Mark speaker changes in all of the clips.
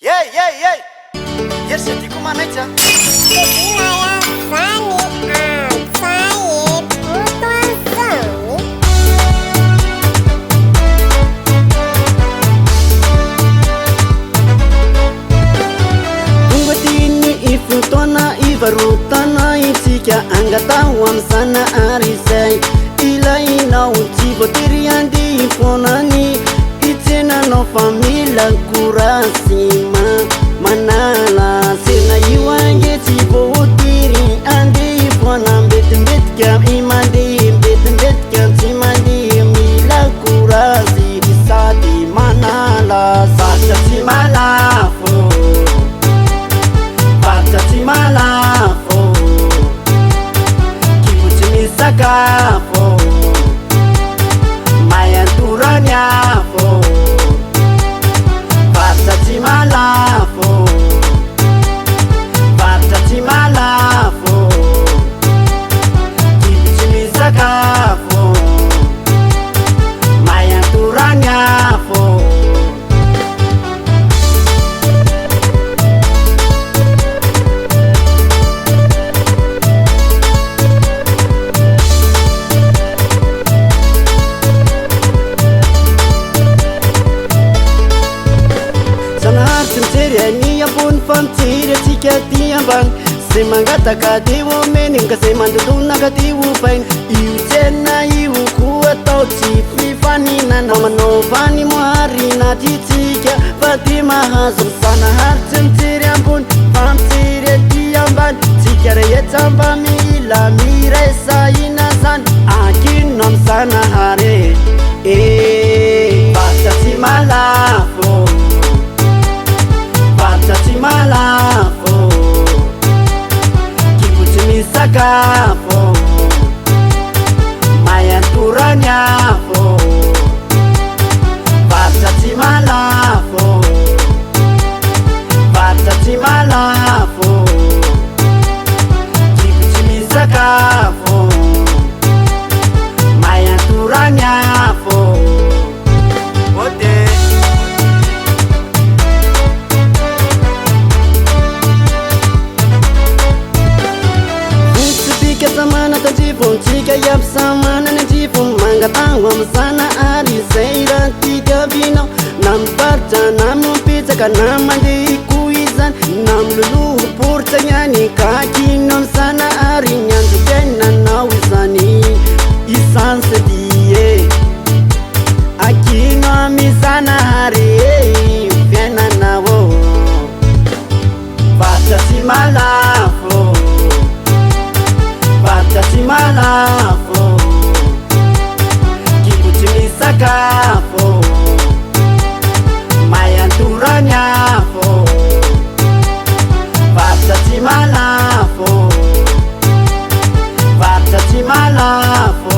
Speaker 1: Ery Seddy ko manaitsa
Speaker 2: Ifutona ivarotana itsika angatao am'sana arizay ilainao tsy voatery andeha ifonany itsenanao fa mila korasy manala sena io ange tsy voatery andeha ifona mbetimbetika imandeha mbetimbetika tsy mandeha mila korasy sady manala zatra tsy mahalafo Tsy mahalafo kibotsy misakafo mayantorany afo varitra tsy mahalafo varitra tsy mahalafo kibotsy misakafo mayantorany afo Ni ambony fampitsiry atsika ty ambany zay mangataka ty omeny ka zay mandodonaka ty ofainy io tsena io koa atao tsy fifaninana manaovany moharina ty tsika fa ty mahazo sanaharitsy mitsiry ambony fampitsiry aty ambany tsika rehetra mba mila miresahina zany ankino amy sanahary varitra tsy mahalafo Tsy mahalafo kibotsy misakafo mayantorany afo varitra tsy mahalafo varitra tsy mahalafo kibotsy misakafo mayantorany afo Tsika iapsamana ny antrifo mangatao am'sana arizay raha tikavinao na miparitra na mipetsaka na mandeha koizany na miloloho poritra ihany kakino am'sana ary ny andro fiainanao izany isany Seddy akino am'isana ary fiainanao varitra tsy mahalafo varitra tsy mahalafo kibotsy misakafo mayantorany afo varitra tsy mahalafo varitra tsy mahalafo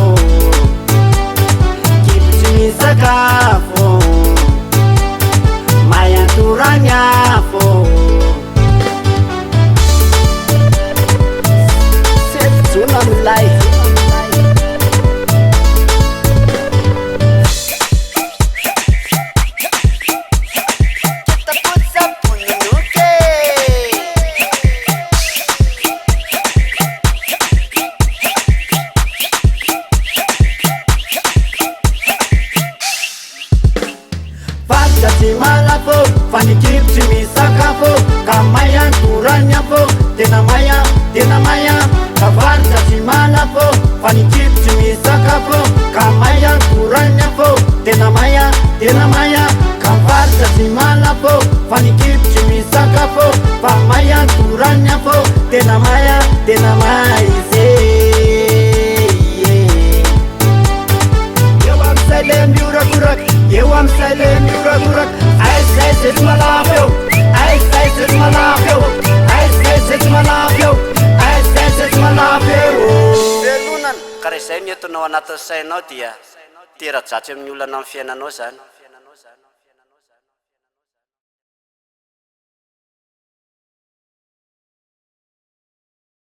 Speaker 2: kibotsy misakafo mayantorany afo life varitra tsy mahalafo fanikibotry misakafo ka mayantorany afo tena maya varitra tsy mahalafo fanikibotry misakafo ka mayantorany afo tena maya ka varitra tsy mahalafo fanikibotry misakafo fa mayantorany afo tena maya izy eo am'say le mihorakoraka eo am'say le mihorakoraka aizay Seddy malafo eo aizay Seddy malafo eo aizay Seddy malafo eo aizay Seddy malafo eo
Speaker 1: velonana ka raha izay ny entinao anatin'ny sainao dia tera-dratsy amin'ny olana amin'ny fiainanao zany